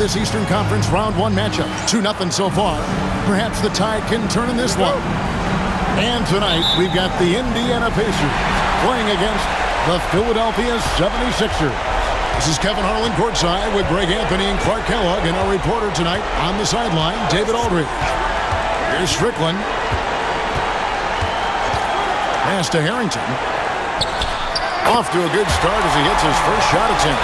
this Eastern Conference Round 1 matchup. 2-0 so far. Perhaps the tide can turn in this one. And tonight, we've got the Indiana Pacers playing against the Philadelphia 76ers. This is Kevin Harlan courtside with Greg Anthony and Clark Kellogg, and our reporter tonight on the sideline, David Aldridge. Here's Strickland. Pass to Harrington. Off to a good start as he hits his first shot attempt.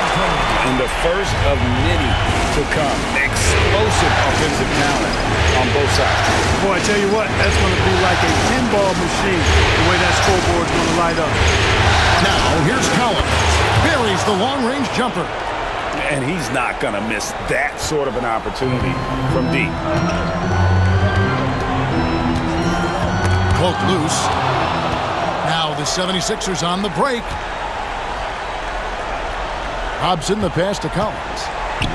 And the first of many to come. Explosive offensive talent on both sides. Boy, I tell you what, that's going to be like a pinball machine, the way that scoreboard's going to light up. Now, here's Collins. Buries the long-range jumper. And he's not going to miss that sort of an opportunity from deep. Poke loose. Now the 76ers on the break. Hobson the pass to Collins.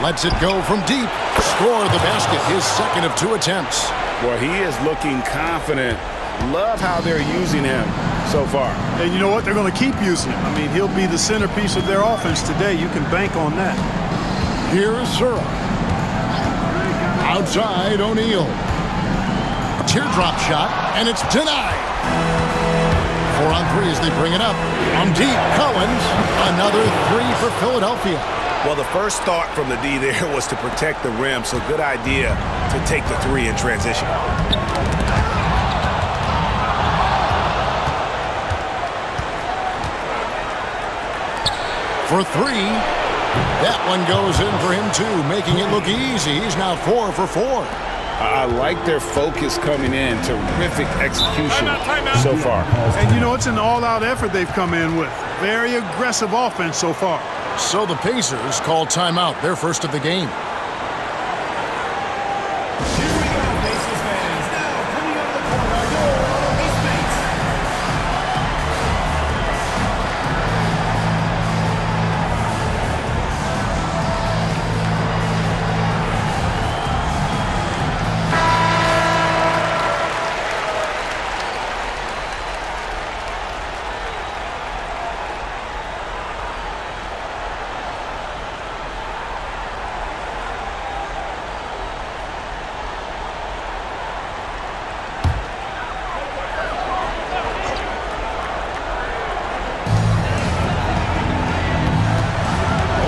Lets it go from deep. Score the basket, his second of 2 attempts. Well, he is looking confident. Love how they're using him so far. And you know what? They're going to keep using him. I mean, he'll be the centerpiece of their offense today. You can bank on that. Here's Sura. Outside, O'Neal. Teardrop shot, and it's denied. 4 on 3 as they bring it up. From deep, Collins. Another 3 for Philadelphia. Well, the first thought from the D there was to protect the rim, so good idea to take the 3 in transition. For 3. That one goes in for him, too, making it look easy. He's now 4 for 4. I like their focus coming in. Terrific execution so far. And you know, it's an all-out effort they've come in with. Very aggressive offense so far. So the Pacers call timeout, their first of the game.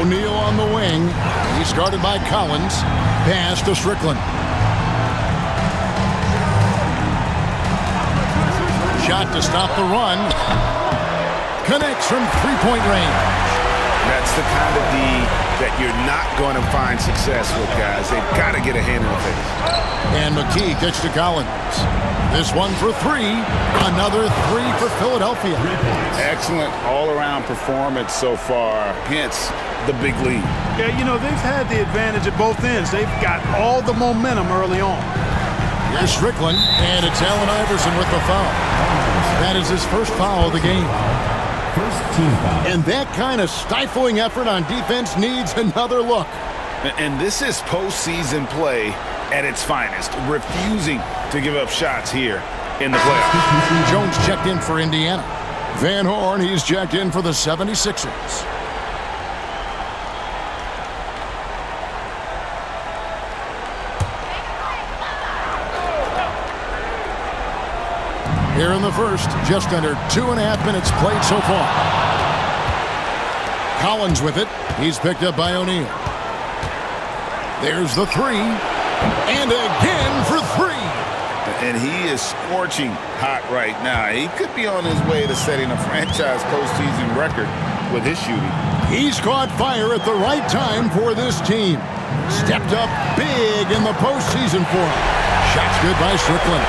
O'Neal on the wing. He's guarded by Collins. Pass to Strickland. Shot to stop the run. Connects from three-point range. That's the kind of D that you're not going to find success with, guys. They've got to get a hand in the face. And McKee gets to Collins. This one for 3. Another 3 for Philadelphia. Excellent all-around performance so far, hence the big lead. Yeah, you know, they've had the advantage at both ends. They've got all the momentum early on. Here's Strickland, and it's Allen Iverson with the foul. That is his first foul of the game. First team foul. And that kind of stifling effort on defense needs another look. And this is postseason play at its finest, refusing to give up shots here in the playoffs. Jones checked in for Indiana. Van Horn, he's checked in for the 76ers. Here in the first, just under 2.5 minutes played so far. Collins with it. He's picked up by O'Neal. There's the 3. And again for 3. And he is scorching hot right now. He could be on his way to setting a franchise postseason record with his shooting. He's caught fire at the right time for this team. Stepped up big in the postseason for him. Shots good by Strickland.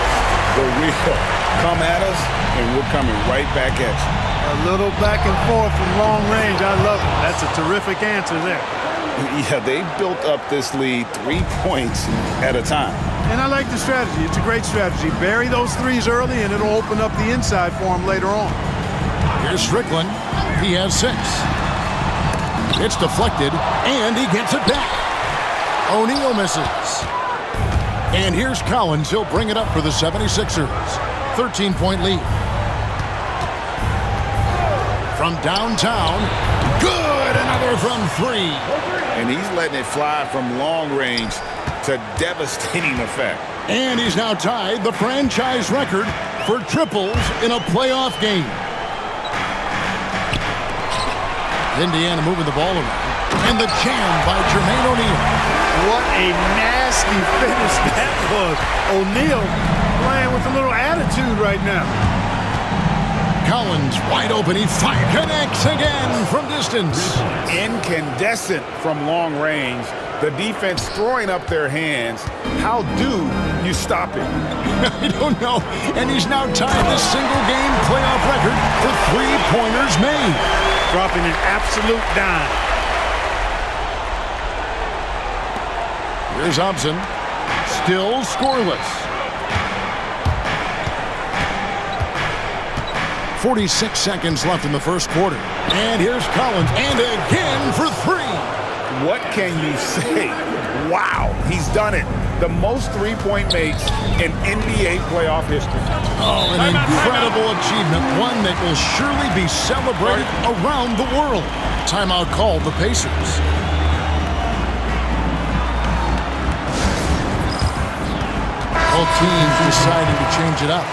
The real come at us, and we're coming right back at you. A little back and forth from long range. I love it. That's a terrific answer there. Yeah, they built up this lead 3 points at a time. And I like the strategy. It's a great strategy. Bury those 3s early, and it'll open up the inside for him later on. Here's Strickland. He has 6. It's deflected, and he gets it back. O'Neal misses. And here's Collins. He'll bring it up for the 76ers. 13-point lead. From downtown. Good! Another from 3. and he's letting it fly from long range to devastating effect. And he's now tied the franchise record for triples in a playoff game. Indiana moving the ball around. And the jam by Jermaine O'Neal. What a nasty finish that was. O'Neal playing with a little attitude right now. Collins wide open. He connects again from distance. Incandescent from long range. The defense throwing up their hands. How do you stop it? I don't know. And he's now tied the single-game playoff record for three-pointers made. Dropping an absolute dime. Here's Hobson. Still scoreless. 46 seconds left in the first quarter. And here's Collins. And again for three. What can you say? Wow, he's done it. The most three-point makes in NBA playoff history. Oh, an incredible achievement. One that will surely be celebrated around the world. Timeout called the Pacers. Both teams deciding to change it up.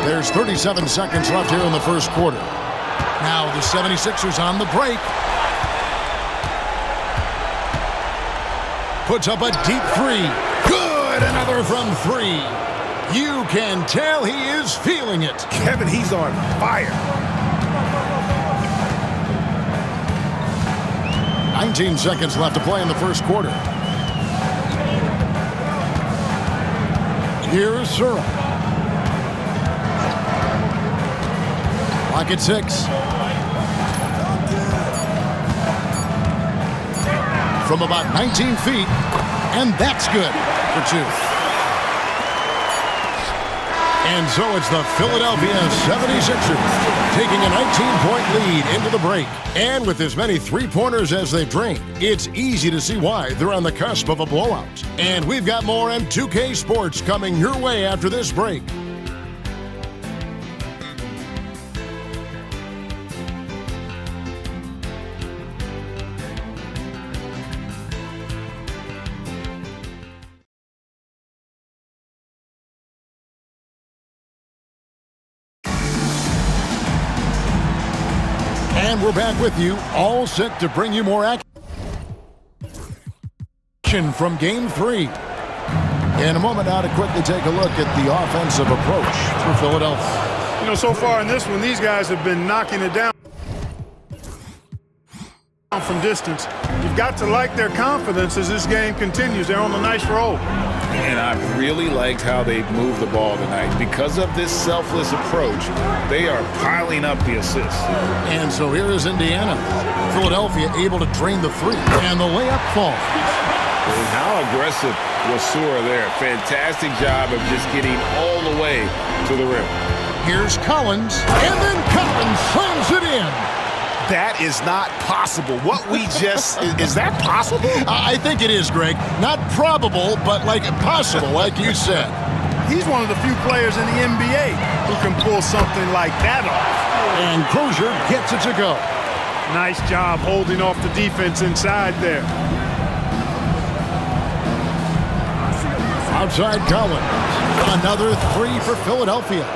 There's 37 seconds left here in the first quarter. Now the 76ers on the break. Puts up a deep three. Good! Another from three. You can tell he is feeling it. Kevin, he's on fire. 19 seconds left to play in the first quarter. Here's Sura. Clock at 6. From about 19 feet, and that's good for two. And so it's the Philadelphia 76ers taking a 19-point lead into the break. And with as many three-pointers as they've drained, it's easy to see why they're on the cusp of a blowout. And we've got more M2K Sports coming your way after this break. And we're back with you, all set to bring you more action from Game 3. In a moment now to quickly take a look at the offensive approach for Philadelphia. You know, so far in this one, these guys have been knocking it down from distance. You've got to like their confidence as this game continues. They're on a nice roll. And I really liked how they've moved the ball tonight. Because of this selfless approach, they are piling up the assists. And so here is Indiana. Philadelphia able to drain the three, and the layup falls. And how aggressive was Sura there. Fantastic job of just getting all the way to the rim. Here's Collins, and then Collins slams it in. That is not possible. What we just, is that possible? I think it is, Greg. Not probable, but like possible, like you said. He's one of the few players in the NBA who can pull something like that off. And Crozier gets it to go. Nice job holding off the defense inside there. Outside Collins. Another three for Philadelphia.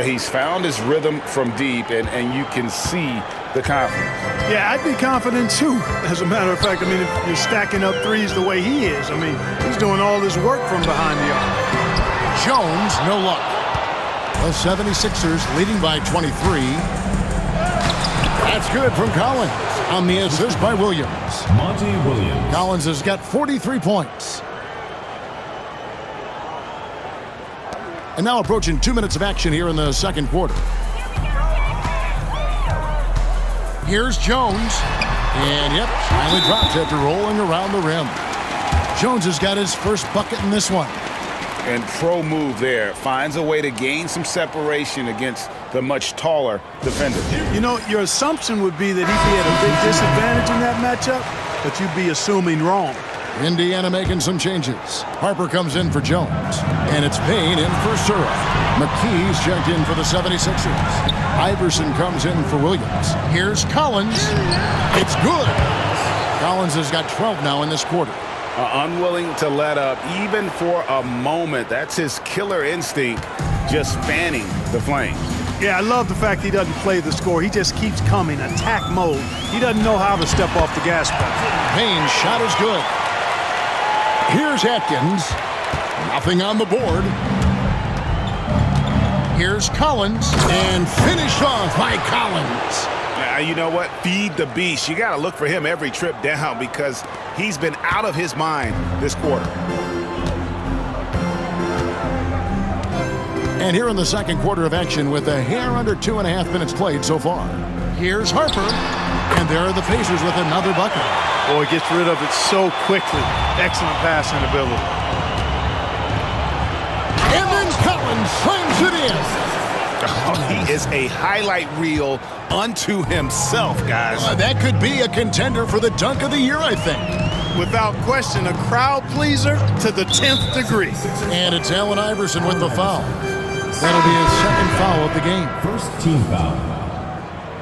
He's found his rhythm from deep, and you can see the confidence. Yeah, I'd be confident too. As a matter of fact, I mean, if you're stacking up threes the way he is, I mean, he's doing all this work from behind the arc. Jones, no luck. The 76ers leading by 23. That's good from Collins on the assist by Williams. Monty Williams. Collins has got 43 points. And now approaching 2 minutes of action here in the second quarter. Here's Jones. And yep, finally drops after rolling around the rim. Jones has got his first bucket in this one. And pro move there. Finds a way to gain some separation against the much taller defender. You know, your assumption would be that he'd be at a big disadvantage in that matchup, but you'd be assuming wrong. Indiana making some changes. Harper comes in for Jones. And it's Payne in for Sura. McKee's checked in for the 76ers. Iverson comes in for Williams. Here's Collins. It's good. Collins has got 12 now in this quarter. Unwilling to let up even for a moment. That's his killer instinct, just fanning the flames. Yeah, I love the fact he doesn't play the score. He just keeps coming, attack mode. He doesn't know how to step off the gas pedal. Payne's shot is good. Here's Atkins. Nothing on the board. Here's Collins. And finished off by Collins. You know what? Feed the beast. You got to look for him every trip down because he's been out of his mind this quarter. And here in the second quarter of action with a hair under 2.5 minutes played so far. Here's Harper. And there are the Pacers with another bucket. Boy, gets rid of it so quickly. Excellent passing ability. And then Collins slams it in. Oh, he is a highlight reel unto himself, guys. That could be a contender for the dunk of the year, I think. Without question, a crowd pleaser to the 10th degree. And it's Allen Iverson with the foul. That'll be his second foul of the game. First team foul.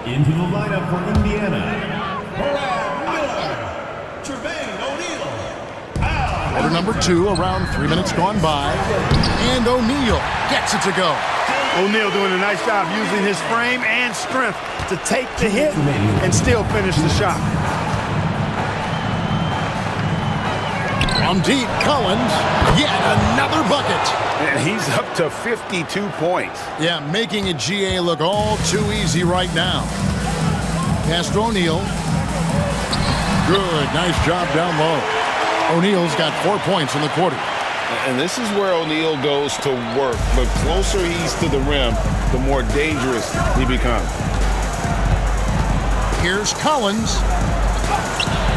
Into the lineup for Indiana. Tremaine O'Neal. Quarter number 2, around 3 minutes gone by. And O'Neal gets it to go. O'Neal doing a nice job using his frame and strength to take the hit and still finish the shot. From deep, Collins, yet another bucket. And he's up to 52 points. Yeah, making a GA look all too easy right now. Pass to O'Neal. Good, nice job down low. O'Neal's got 4 points in the quarter. And this is where O'Neal goes to work. The closer he's to the rim, the more dangerous he becomes. Here's Collins.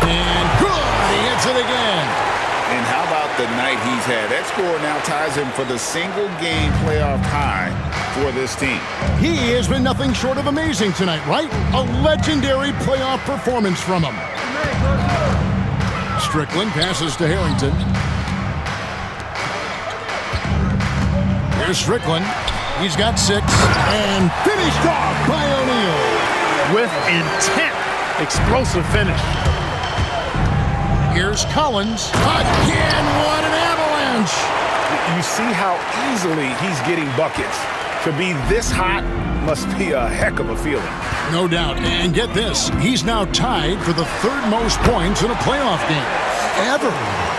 And good, he hits it again. And how about the night he's had? That score now ties him for the single-game playoff high for this team. He has been nothing short of amazing tonight, right? A legendary playoff performance from him. Strickland passes to Harrington. Here's Strickland. He's got 6. And finished off by O'Neal. With intent. Explosive finish. Here's Collins. Again, what an avalanche. You see how easily he's getting buckets. To be this hot must be a heck of a feeling. No doubt. And get this. He's now tied for the 3rd most points in a playoff game ever.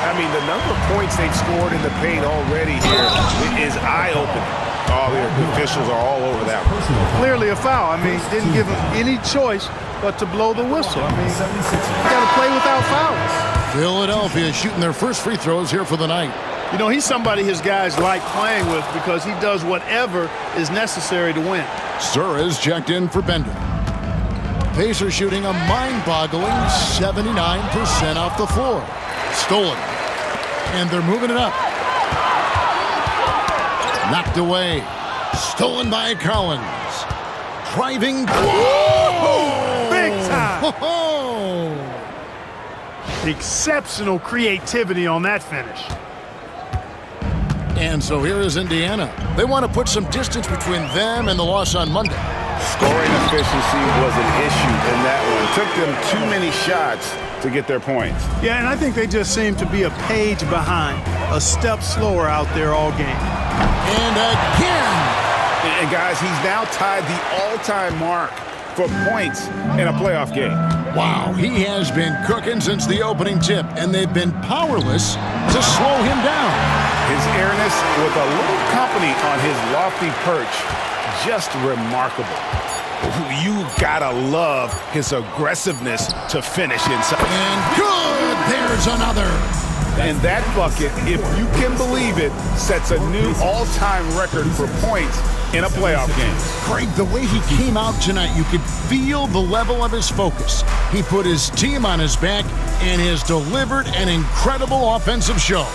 I mean, the number of points they've scored in the paint already here is eye-opening. Oh, the officials are all over that one. Clearly a foul. I mean, didn't give him any choice but to blow the whistle. I mean, you got to play without fouls. Philadelphia shooting their first free throws here for the night. You know, he's somebody his guys like playing with because he does whatever is necessary to win. Sura's checked in for Bender. Pacers shooting a mind-boggling 79% off the floor. Stolen. And they're moving it up. Knocked away. Stolen by Collins. Driving. Whoa! Big time. Whoa! Exceptional creativity on that finish. And so here is Indiana. They want to put some distance between them and the loss on Monday. Scoring efficiency was an issue in that one. Took them too many shots to get their points. Yeah, and I think they just seem to be a page behind, a step slower out there all game. And again. And guys, he's now tied the all-time mark for points in a playoff game. Wow, he has been cooking since the opening tip, and they've been powerless to slow him down. His airness with a little company on his lofty perch, just remarkable. You gotta love his aggressiveness to finish inside. And good, there's another. And that bucket, if you can believe it, sets a new all-time record for points in a playoff game. Craig, the way he came out tonight, you could feel the level of his focus. He put his team on his back and has delivered an incredible offensive show.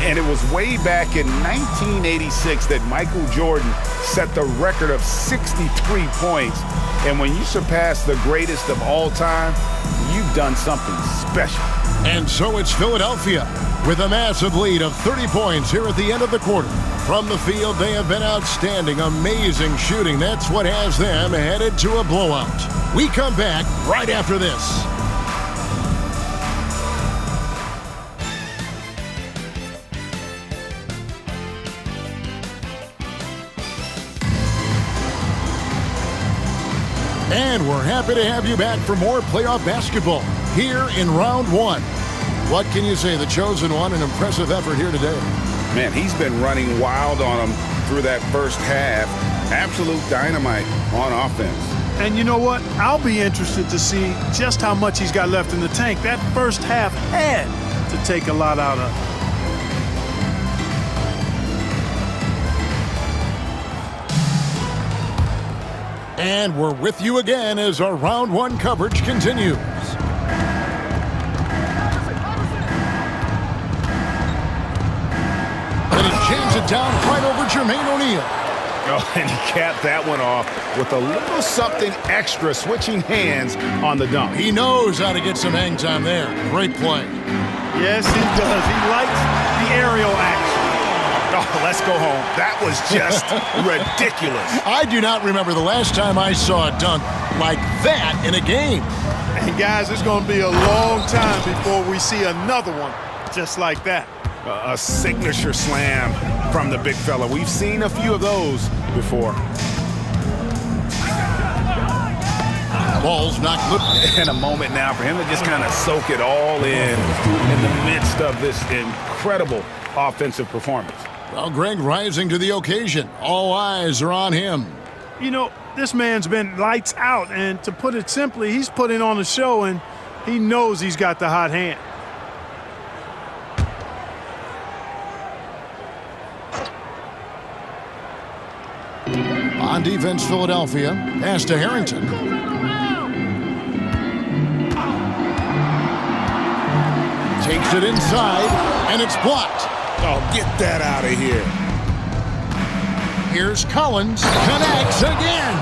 And it was way back in 1986 that Michael Jordan set the record of 63 points. And when you surpass the greatest of all time, you've done something special. And so it's Philadelphia with a massive lead of 30 points here at the end of the quarter. From the field, they have been outstanding, amazing shooting. That's what has them headed to a blowout. We come back right after this. And we're happy to have you back for more playoff basketball here in round one. What can you say? The chosen one, an impressive effort here today. Man, he's been running wild on them through that first half. Absolute dynamite on offense. And you know what? I'll be interested to see just how much he's got left in the tank. That first half had to take a lot out of him. And we're with you again as our round one coverage continues. And he jams it down right over Jermaine O'Neal. Oh, and he capped that one off with a little something extra, switching hands on the dunk. He knows how to get some hang time there. Great play. Yes, he does. He likes the aerial action. Oh, let's go home. That was just ridiculous. I do not remember the last time I saw a dunk like that in a game. And guys, it's going to be a long time before we see another one just like that. A signature slam from the big fella. We've seen a few of those before. Ball's not good. And a moment now for him to just kind of soak it all in the midst of this incredible offensive performance. Well, Greg rising to the occasion. All eyes are on him. You know, this man's been lights out, and to put it simply, he's putting on a show, and he knows he's got the hot hand. On defense, Philadelphia. Pass to Harrington. Takes it inside, and it's blocked. Oh, get that out of here. Here's Collins. Connects again.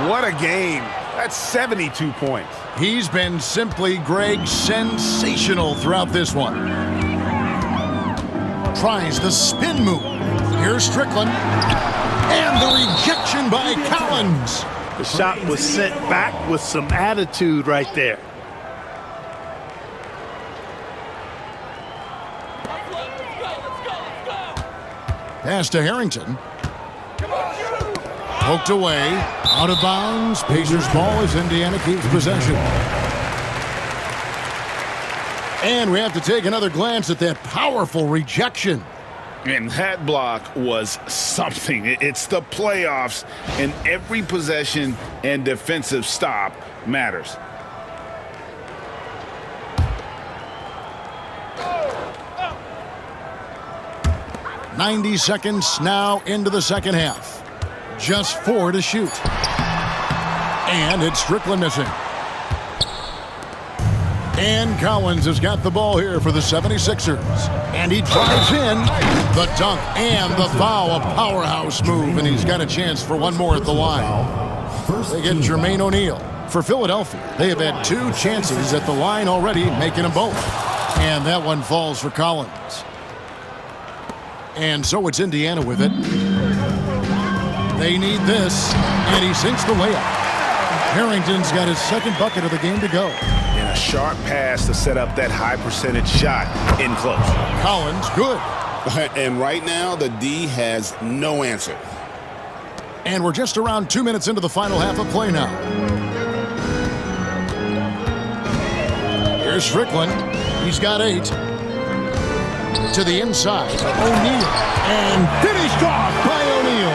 What a game. That's 72 points. He's been simply, Greg, sensational throughout this one. Tries the spin move. Here's Strickland. And the rejection by Collins. The shot was sent back with some attitude right there. Pass to Harrington. Poked away. Out of bounds. Pacers ball as Indiana keeps possession. And we have to take another glance at that powerful rejection. And that block was something. It's the playoffs, and every possession and defensive stop matters. .90 seconds now into the second half. Just 4 to shoot. And it's Strickland missing. And Collins has got the ball here for the 76ers. And he drives in the dunk and the foul. A powerhouse move, and he's got a chance for one more at the line. They get Jermaine O'Neal. For Philadelphia, they have had 2 chances at the line already, making them both. And that one falls for Collins. And so it's Indiana with it. They need this, and he sinks the layup. Harrington's got his second bucket of the game to go. And a sharp pass to set up that high percentage shot in close. Collins, good. And right now, the D has no answer. And we're just around 2 minutes into the final half of play now. Here's Strickland. He's got 8. To the inside, O'Neal. And finished off by O'Neal.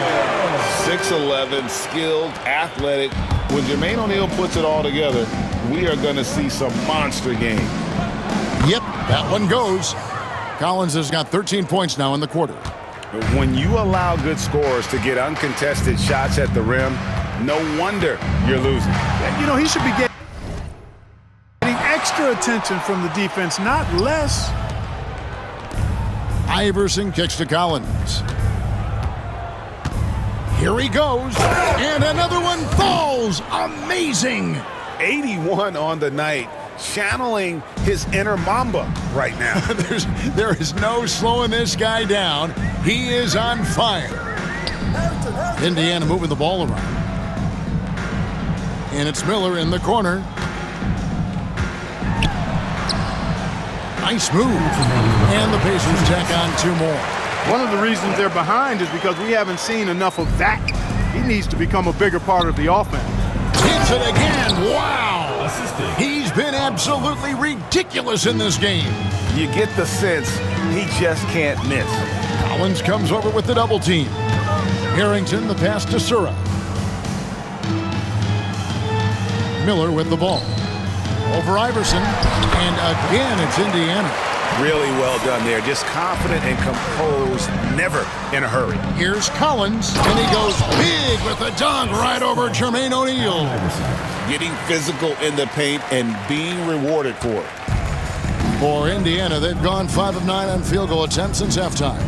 6'11", skilled, athletic. When Jermaine O'Neal puts it all together, we are going to see some monster game. Yep, that one goes. Collins has got 13 points now in the quarter. When you allow good scorers to get uncontested shots at the rim, no wonder you're losing. You know, he should be getting extra attention from the defense, not less. Iverson kicks to Collins. Here he goes, and another one falls. Amazing. 81 on the night. channeling his inner Mamba right now. There is no slowing this guy down. He is on fire. Indiana moving the ball around. And it's Miller in the corner. Nice move. And the Pacers tack on 2 more. One of the reasons they're behind is because we haven't seen enough of that. He needs to become a bigger part of the offense. Hits it again. Wow. Assisting. He's been absolutely ridiculous in this game. You get the sense he just can't miss. Collins comes over with the double team. Harrington, the pass to Sura. Miller with the ball. Over Iverson. And again, it's Indiana. Really well done there. Just confident and composed, never in a hurry. Here's Collins, and he goes big with the dunk right over Jermaine O'Neal. Getting physical in the paint and being rewarded for it. For Indiana, they've gone 5 of 9 on field goal attempts since halftime.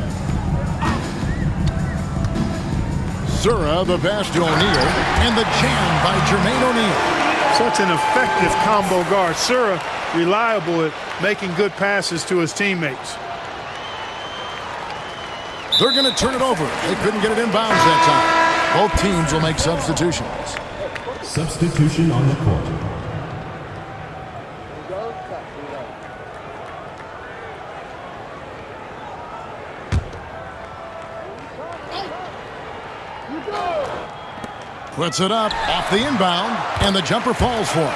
Sura, the pass to O'Neal, and the jam by Jermaine O'Neal. Such an effective combo guard. Sura, reliable at making good passes to his teammates. They're going to turn it over. They couldn't get it inbounds that time. Both teams will make substitutions. Substitution on the court. Puts it up off the inbound, and the jumper falls for him.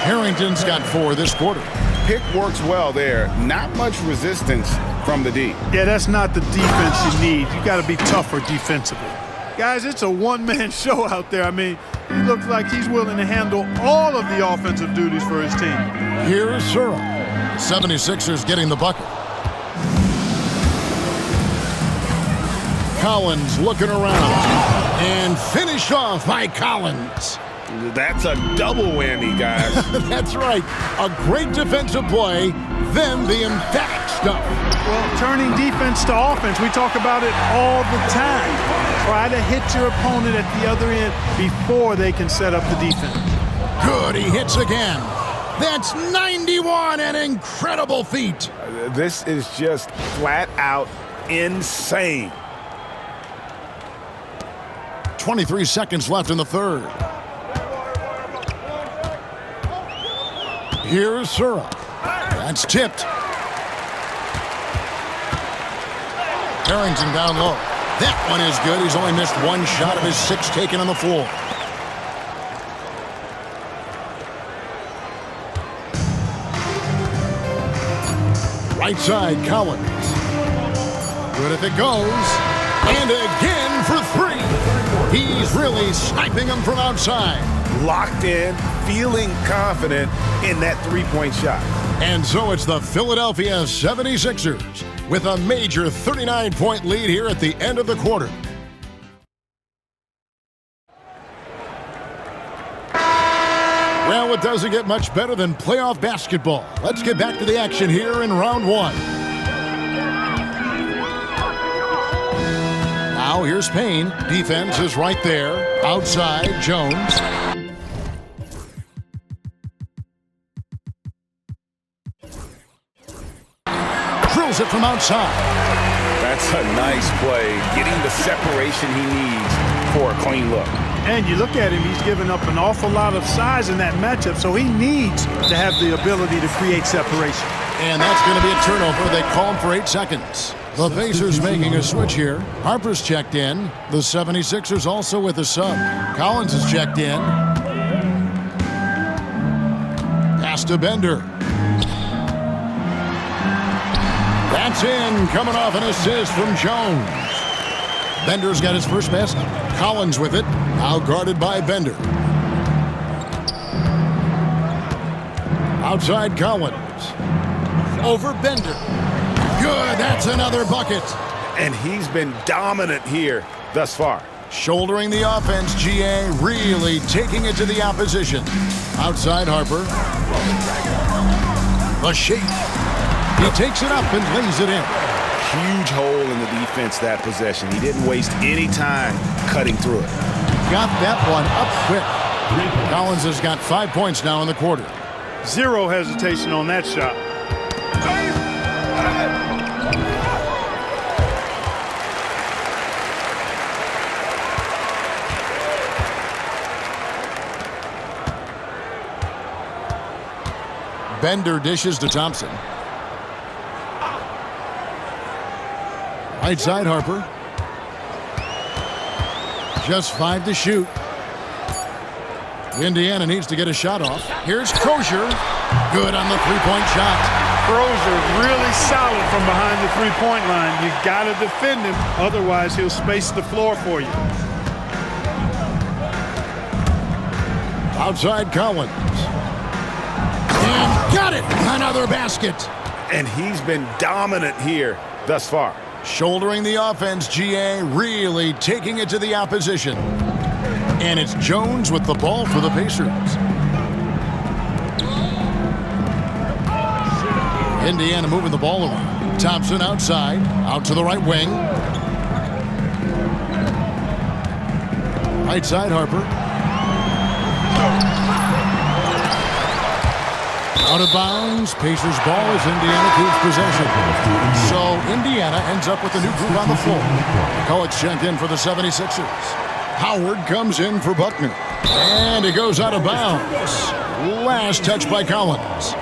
Harrington's got 4 this quarter. Pick works well there. Not much resistance from the D. Yeah, that's not the defense you need. You got to be tougher defensively. Guys, it's a one-man show out there. I mean, he looks like he's willing to handle all of the offensive duties for his team. Here's Sura. 76ers getting the bucket. Collins looking around. And finished off by Collins. That's a double whammy, guys. That's right. A great defensive play, then the emphatic stuff. Well, turning defense to offense, we talk about it all the time. Try to hit your opponent at the other end before they can set up the defense. Good, he hits again. That's 91, an incredible feat. This is just flat out insane. 23 seconds left in the third. Here's Sura. That's tipped. Harrington down low. That one is good. He's only missed 1 shot of his 6 taken on the floor. Right side, Collins. Good if it goes. And again for 3. He's really sniping them from outside. Locked in, feeling confident in that 3-point shot. And so it's the Philadelphia 76ers with a major 39-point lead here at the end of the quarter. Well, it doesn't get much better than playoff basketball. Let's get back to the action here in round 1. Now here's Payne. Defense is right there. Outside, Jones. Drills it from outside. That's a nice play, getting the separation he needs for a clean look. And you look at him, he's given up an awful lot of size in that matchup, so he needs to have the ability to create separation. And that's going to be a turnover. They call him for 8 seconds. The Pacers making a switch here. Harper's checked in. The 76ers also with a sub. Collins is checked in. Pass to Bender. That's in, coming off an assist from Jones. Bender's got his first pass. Collins with it. Now guarded by Bender. Outside Collins. Over Bender. Good, that's another bucket. And he's been dominant here thus far. Shouldering the offense, GA really taking it to the opposition. Outside Harper. The shake. He takes it up and lays it in. Huge hole in the defense that possession. He didn't waste any time cutting through it. Got that one up quick. Collins has got 5 points now in the quarter. Zero hesitation on that shot. Bender dishes to Thompson. Right side, Harper. Just 5 to shoot. Indiana needs to get a shot off. Here's Crozier. Good on the three-point shot. Crozier really solid from behind the three-point line. You got to defend him, otherwise he'll space the floor for you. Outside Collins. And got it! Another basket. And he's been dominant here thus far. Shouldering the offense, GA really taking it to the opposition. And it's Jones with the ball for the Pacers. Indiana moving the ball around. Thompson outside, out to the right wing. Right side, Harper. Out of bounds. Pacers ball as Indiana keeps possession. So Indiana ends up with a new group on the floor. College checked in for the 76ers. Howard comes in for Buckner. And it goes out of bounds. Last touch by Collins.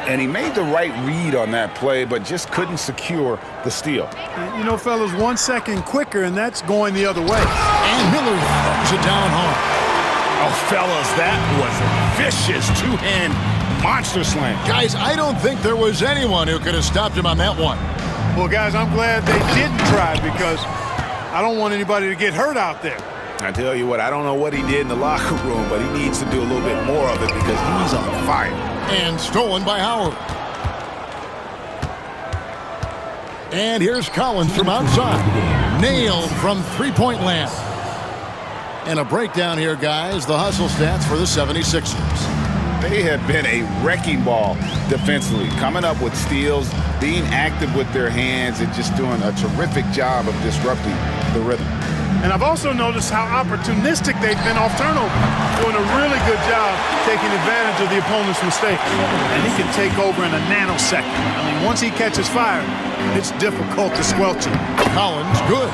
And he made the right read on that play, but just couldn't secure the steal. You know, fellas, 1 second quicker, and that's going the other way. And Miller throws it down hard. Oh, fellas, that was a vicious two-hand monster slam. Guys, I don't think there was anyone who could have stopped him on that one. Well, guys, I'm glad they didn't try because I don't want anybody to get hurt out there. I tell you what, I don't know what he did in the locker room, but he needs to do a little bit more of it because he's on fire. And stolen by Howard. And here's Collins from outside. Nailed from three-point land. And a breakdown here, guys. The hustle stats for the 76ers. They have been a wrecking ball defensively, coming up with steals, being active with their hands, and just doing a terrific job of disrupting the rhythm. And I've also noticed how opportunistic they've been off turnover, doing a really good job taking advantage of the opponent's mistake. And he can take over in a nanosecond. I mean, once he catches fire, it's difficult to squelch him. Collins, good.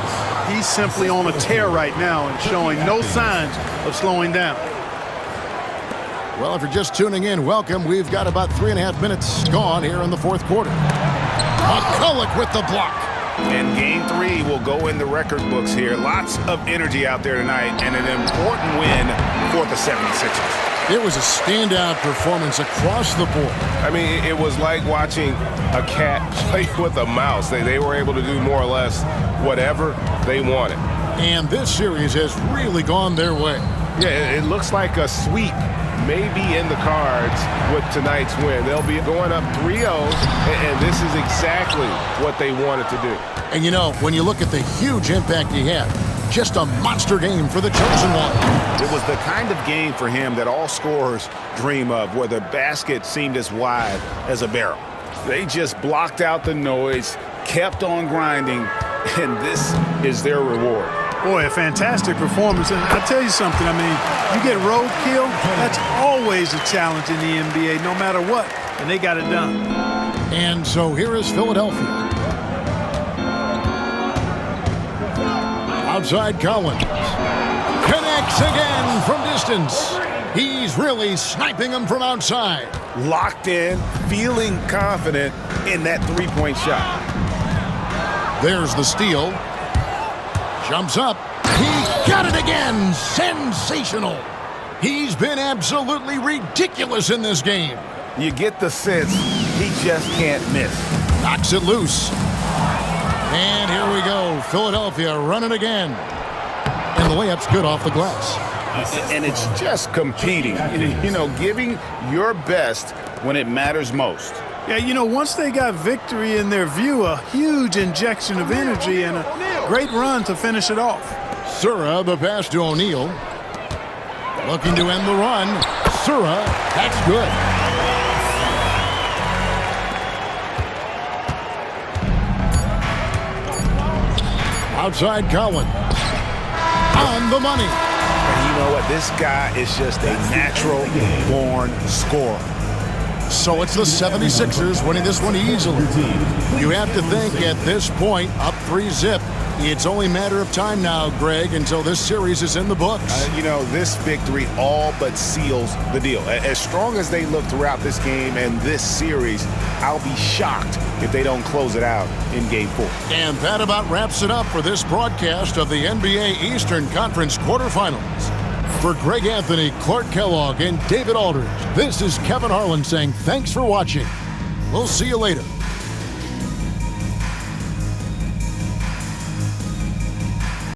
He's simply on a tear right now and showing no signs of slowing down. Well, if you're just tuning in, welcome. We've got about 3.5 minutes gone here in the fourth quarter. McCulloch with the block. And game 3 will go in the record books here. Lots of energy out there tonight and an important win for the 76ers. It was a standout performance across the board. I mean, it was like watching a cat play with a mouse. They were able to do more or less whatever they wanted. And this series has really gone their way. Yeah, it looks like a sweep may be in the cards with tonight's win. They'll be going up 3-0, and this is exactly what they wanted to do. And you know, when you look at the huge impact he had, just a monster game for the chosen one. It was the kind of game for him that all scorers dream of, where the basket seemed as wide as a barrel. They just blocked out the noise, kept on grinding, and this is their reward. Boy, a fantastic performance. And I'll tell you something, I mean, you get roadkill, that's always a challenge in the NBA, no matter what. And they got it done. And so here is Philadelphia. Outside Collins. Connects again from distance. He's really sniping them from outside. Locked in, feeling confident in that three-point shot. There's the steal. Jumps up. He got it again. Sensational. He's been absolutely ridiculous in this game. You get the sense he just can't miss. Knocks it loose. And here we go. Philadelphia running again. And the layup's good off the glass. And it's just competing, you know, giving your best when it matters most. Yeah, you know, once they got victory in their view, a huge injection of energy and a great run to finish it off. Sura, the pass to O'Neal. Looking to end the run. Sura, that's good. Outside Collins. On the money. And you know what? This guy is just a natural-born scorer. So it's the 76ers winning this one easily. You have to think at this point, up 3-0, it's only a matter of time now, Greg, until this series is in the books. This victory all but seals the deal. As strong as they look throughout this game and this series, I'll be shocked if they don't close it out in Game 4. And that about wraps it up for this broadcast of the NBA Eastern Conference quarterfinals. For Greg Anthony, Clark Kellogg, and David Aldridge, this is Kevin Harlan saying thanks for watching. We'll see you later.